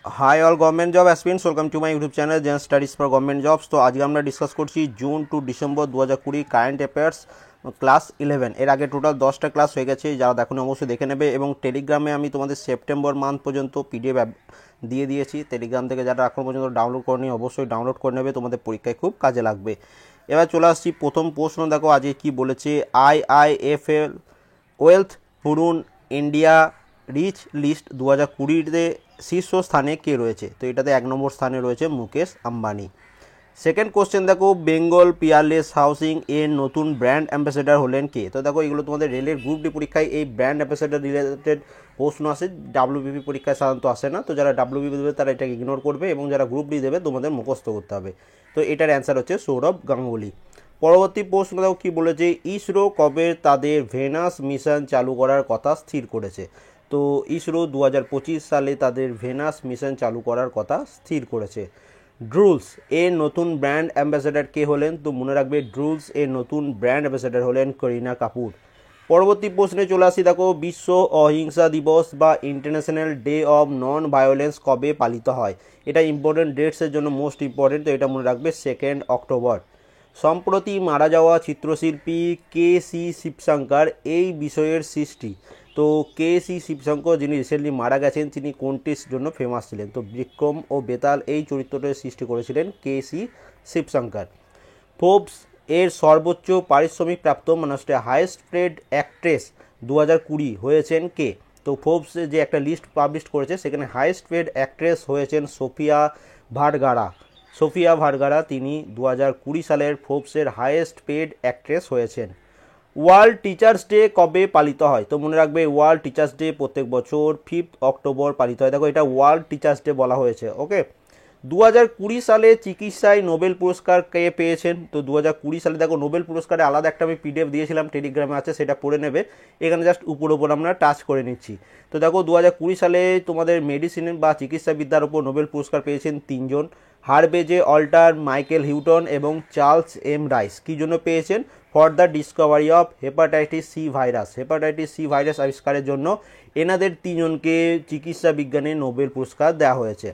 High all government job aspirants welcome to my YouTube channel gen studies for government jobs. तो आज আমরা discuss করছি June to December 2020 current affairs class 11। এর আগে total 10টা class হয়ে গেছে, যারা দেখুন অবশ্যই দেখে নেবে। এবং টেলিগ্রামে আমি তোমাদের সেপ্টেম্বর মান্থ পর্যন্ত পিডিএফ দিয়ে দিয়েছি। টেলিগ্রাম থেকে যারা এখন পর্যন্ত ডাউনলোড করেনি অবশ্যই ডাউনলোড করে নেবে, তোমাদের পরীক্ষায় খুব কাজে লাগবে। এবার চলে আসছি প্রথম প্রশ্ন। দেখো আজকে কি বলেছে, IIFL wealth Hurun India rich list 2020-তে শীর্ষস্থানে কে রয়েছে? তো এটাতে 1 নম্বর স্থানে রয়েছে মুকেশ আম্বানি। সেকেন্ড কোশ্চেন দেখো, বেঙ্গল পিয়ারলেস হাউসিং এর নতুন ব্র্যান্ড অ্যাম্বাসেডার হলেন কে? তো দেখো এগুলো তোমাদের রেলের গ্রুপ ডি পরীক্ষায় এই ব্র্যান্ড অ্যাম্বাসেডার রিলেটেড প্রশ্ন আসে, ডাব্লিউবিপি পরীক্ষায় সাধারণত আসে না। তো যারা ডাব্লিউবিপি দেবে তারা এটাকে ইগনোর করবে, এবং যারা গ্রুপ ডি দেবে তোমাদের মুখস্থ করতে হবে। তো এটার অ্যান্সার হচ্ছে সৌরভ গাঙ্গুলি। পরবর্তী প্রশ্ন দেখো কি বলেছে, ইসরো কবে তাদের ভেনাস মিশন চালু করার কথা স্থির করেছে? তো ইসরো 2025 সালে তাদের ভেনাস মিশন চালু করার কথা স্থির করেছে। ড্রুলস এর নতুন ব্র্যান্ড অ্যাম্বাসেডার কে হলেন? তো মনে রাখবে ড্রুলস এর নতুন ব্র্যান্ড অ্যাম্বাসেডার হলেন করিনা কাপুর। পরবর্তী প্রশ্নে চলে আসি। দেখো বিশ্ব অহিংসা দিবস বা international day of non violence কবে পালিত হয়? এটা ইম্পর্টেন্ট ডেটসের জন্য মোস্ট ইম্পর্টেন্ট, তো এটা মনে রাখবে 2 অক্টোবর। সম্প্রতি মারা যাওয়া চিত্রশিল্পী কে সি শিবশঙ্কর এই বিষয়ের সৃষ্টি। তো কে সি শিবশঙ্কর যিনি রিসেন্টলি মারা গেছেন, তিনি কোনটির জন্য ফেমাস ছিলেন? তো বিক্রম ও বেতাল এই চরিত্রটির সৃষ্টি করেছিলেন কে সি শিবশঙ্কর। ফোর্বস এর সর্বোচ্চ পারিশ্রমিক প্রাপ্ত মানুষটি হাইয়েস্ট পেড অ্যাক্ট্রেস 2020 হয়েছেন কে? তো ফোর্বস যে একটা লিস্ট পাবলিশ করেছে সেখানে হাইয়েস্ট পেড অ্যাক্ট্রেস হয়েছেন সোফিয়া ভার্গারা। সোফিয়া ভার্গারা তিনি 2020 সালের ফোর্বসের হাইয়েস্ট পেড অ্যাক্ট্রেস হয়েছেন। ওয়ার্ল্ড টিচার্স ডে কবে পালিত হয়? তো মনে রাখবে ওয়ার্ল্ড টিচার্স ডে প্রত্যেক বছর 5 অক্টোবর পালিত হয়। দেখো এটা ওয়ার্ল্ড টিচার্স ডে বলা হয়েছে। ওকে, 2020 সালে চিকিৎসায় নোবেল পুরস্কার কে পেয়েছেন? তো 2020 সালে দেখো নোবেল পুরস্কারে আলাদা একটা আমি পিডিএফ দিয়েছিলাম, টেলিগ্রামে আছে, সেটা পড়ে নেবে। এখানে জাস্ট উপর আমরা টাচ করে নিচ্ছি। তো দেখো 2020 সালে তোমাদের মেডিসিন বা চিকিৎসাবিদ্যার উপর নোবেল পুরস্কার পেয়েছেন 3 জন, হারবেজে অল্টার, মাইকেল হিউটন এবং চার্লস এম রাইস। কী জন্য পেয়েছেন? For the discovery of hepatitis C virus. Hepatitis C virus আবিষ্কারের জন্য এনাদের 3 জনকে চিকিৎসা বিজ্ঞানে নোবেল পুরস্কার দেওয়া হয়েছে।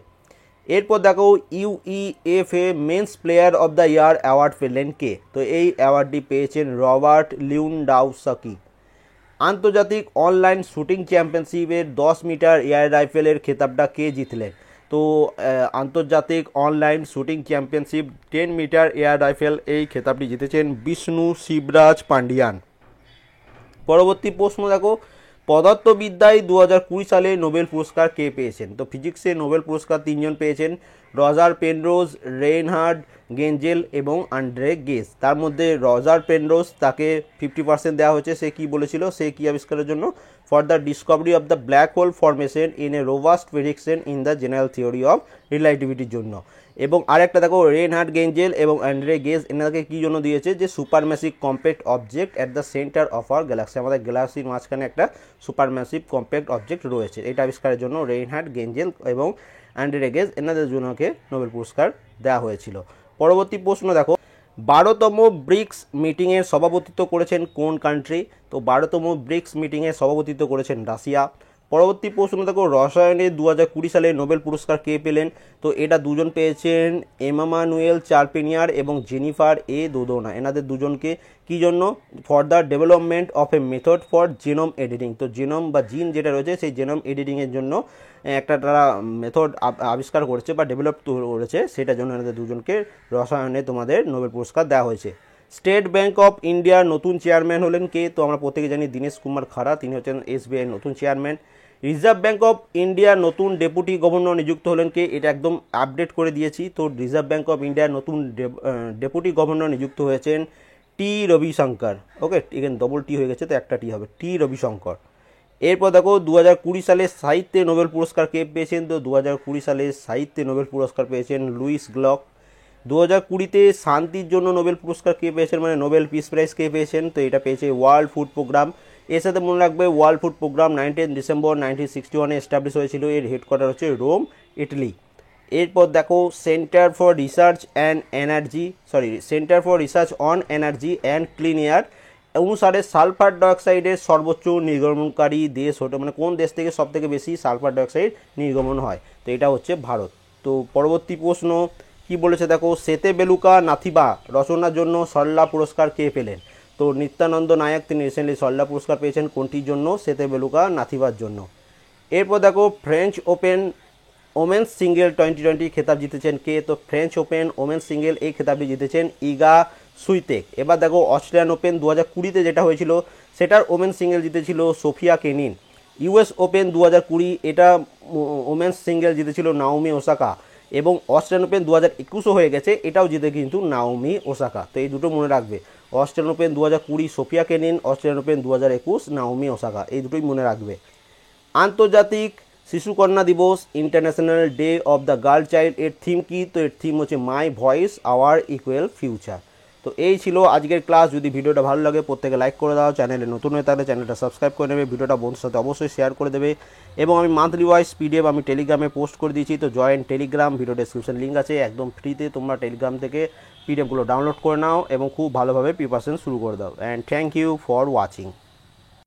এরপর দেখো UEFA men's player of the year award পেলেন কে? তো এই অ্যাওয়ার্ডটি পেয়েছেন রবার্ট লিউন্ডাউস্কি। আন্তর্জাতিক অনলাইন শুটিং চ্যাম্পিয়নশিপের 10 মিটার এয়ার রাইফেলের খেতাবটা কে জিতলেন? তো আন্তর্জাতিক online shooting championship 10 metre air rifle এই খেতাবটি জিতেছেন বিষ্ণু শিবরাজ পান্ডিয়ান। পরবর্তী প্রশ্ন দেখো, পদার্থবিদ্যায় 2020 সালে নোবেল পুরস্কার কে পেয়েছেন? তো ফিজিক্সে নোবেল পুরস্কার 3 জন পেয়েছেন, রজার পেনরোজ, রেইনহার্ড গেঞ্জেল এবং আন্ড্রে গেজ। তার মধ্যে রজার পেনরোজ তাকে 50% দেওয়া হয়েছে। সে কি বলেছিল? সে কি আবিষ্কারের জন্য? For the discovery of the black hole formation in a robust prediction in the general theory of রিলেটিভিটির জন্য। এবং আরেকটা দেখো রেইনহার্ড গেঞ্জেল এবং অ্যান্ড্রে গেজ এনাকে কি জন্য দিয়েছে? যে supermassive compact object at the centre of our Galaxy. আমাদের গ্যালাক্সির মাঝখানে একটা সুপারম্যাসিভ কম্প্যাক্ট অবজেক্ট রয়েছে। এটা আবিষ্কারের জন্য রেইনহার্ড গেঞ্জেল এবং অ্যান্ড্রে গেজ এনাদের জন্যকে নোবেল পুরস্কার দেওয়া হয়েছিল। পরবর্তী প্রশ্ন দেখো, 12তম ব্রিক্স মিটিংয়ের সভাপতিত্ব করেছেন কোন কান্ট্রি? তো 12তম ব্রিক্স মিটিংয়ের সভাপতিত্ব করেছেন রাশিয়া। পরবর্তী প্রশ্ন দেখো, রসায়নে 2020 সালে নোবেল পুরস্কার কে পেলেন? তো এটা 2 জন পেয়েছেন, এমানুয়েল চার্পেনিয়ার এবং জেনিফার এ দোদোনা। এনাদের 2 জনকে কি জন্য? For the development of A method for genome editing. তো জিনোম বা জিন যেটা রয়েছে সেই জিনোম এডিটিংয়ের জন্য একটা তারা মেথড আবিষ্কার করেছে বা ডেভেলপ করেছে, সেটার জন্য এনাদের 2 জনকে রসায়নে তোমাদের নোবেল পুরস্কার দেওয়া হয়েছে। স্টেট ব্যাঙ্ক অফ ইন্ডিয়ার নতুন চেয়ারম্যান হলেন কে? তো আমরা প্রত্যেকে জানি দীনেশ কুমার খাড়া, তিনি হচ্ছেন এসবিআই নতুন চেয়ারম্যান। রিজার্ভ ব্যাঙ্ক অফ ইন্ডিয়ার নতুন ডেপুটি গভর্নর নিযুক্ত হলেন কে? এটা একদম আপডেট করে দিয়েছি। তো রিজার্ভ ব্যাঙ্ক অফ ইন্ডিয়ার নতুন ডেপুটি গভর্নর নিযুক্ত হয়েছেন টি রবিশঙ্কর। ওকে, এখানে ডবল টি হয়ে গেছে তো একটা টি হবে, টি রবিশঙ্কর। এরপর দেখো 2020 সালে সাহিত্যে নোবেল পুরস্কার কে পেয়েছেন? তো 2020 সালে সাহিত্যে নোবেল পুরস্কার পেয়েছেন লুইস গ্লক। 2020-তে শান্তির জন্য নোবেল পুরস্কার কে পেয়েছেন, মানে নোবেল পিস প্রাইজ কে পেয়েছেন? তো এটা পেয়েছে ওয়ার্ল্ড ফুড প্রোগ্রাম। এর সাথে মনে রাখবে ওয়ার্ল্ড ফুড প্রোগ্রাম 19 ডিসেম্বর 1961-এ এস্টাবলিশ হয়েছিল। এর হেডকোয়ার্টার হচ্ছে রোম, ইটালি। এরপর দেখো centre for research on energy and clean air অনুসারে সালফার ডাইঅক্সাইডের সর্বোচ্চ নির্গমনকারী দেশ হতে মানে কোন দেশ থেকে সব থেকে বেশি সালফার ডাইঅক্সাইড নির্গমন হয়, তো এটা হচ্ছে ভারত। তো পরবর্তী প্রশ্ন কি বলেছে দেখো, সেতে বেলুকা নাথিবা রচনার জন্য সরলা পুরস্কার কে পেলেন? তো নিত্যানন্দ নায়ক, তিনি রিসেন্টলি সরলা পুরস্কার পেয়েছেন কোনটির জন্য? সেতে বেলুকা নাথিবার জন্য। এরপর দেখো ফ্রেঞ্চ ওপেন ওমেন্স সিঙ্গেল 2020 খেতাব জিতেছেন কে? তো ফ্রেঞ্চ ওপেন ওমেন্স সিঙ্গেল এই খেতাবটি জিতেছেন ইগা সুইতেক। এবার দেখো অস্ট্রেলিয়ান ওপেন 2020-তে যেটা হয়েছিল সেটার ওমেন্স সিঙ্গেল জিতেছিল সোফিয়া কেনিন। ইউএস ওপেন 2020 এটা ওমেন্স সিঙ্গেল জিতেছিল নাওমি ওসাকা, এবং অস্ট্রেলিয়ান ওপেন 2021-ও হয়ে গেছে, এটাও জিতে কিন্তু নাওমি ওসাকা। তো এই দুটো মনে রাখবে, Australian Open 2020 Sofia Kenin, Australian Open 2021 Naomi Osaka, এই দুটোই মনে রাখবে। আন্তর্জাতিক শিশুকন্যা দিবস, international day of the girl child, এর থিম কি? তো এর থিম হচ্ছে my voice our equal future. তো এই ছিল আজকের ক্লাস। যদি ভিডিওটা ভালো লাগে প্রত্যেকে লাইক করে দাও, চ্যানেলে নতুন হয়ে থাকলে চ্যানেলটা সাবস্ক্রাইব করে নেবে, ভিডিওটা বন্ধুর সাথে অবশ্যই শেয়ার করে দেবে, এবং আমি মান্থলি ওয়াইজ পিডিএফ আমি টেলিগ্রামে পোস্ট করে দিয়েছি, তো join Telegram, video description link আছে, একদম ফ্রিতে তোমরা টেলিগ্রাম থেকে পিডিএফগুলো ডাউনলোড করে নাও এবং খুব ভালোভাবে প্রিপারেশন শুরু করে দাও। And thank you for watching.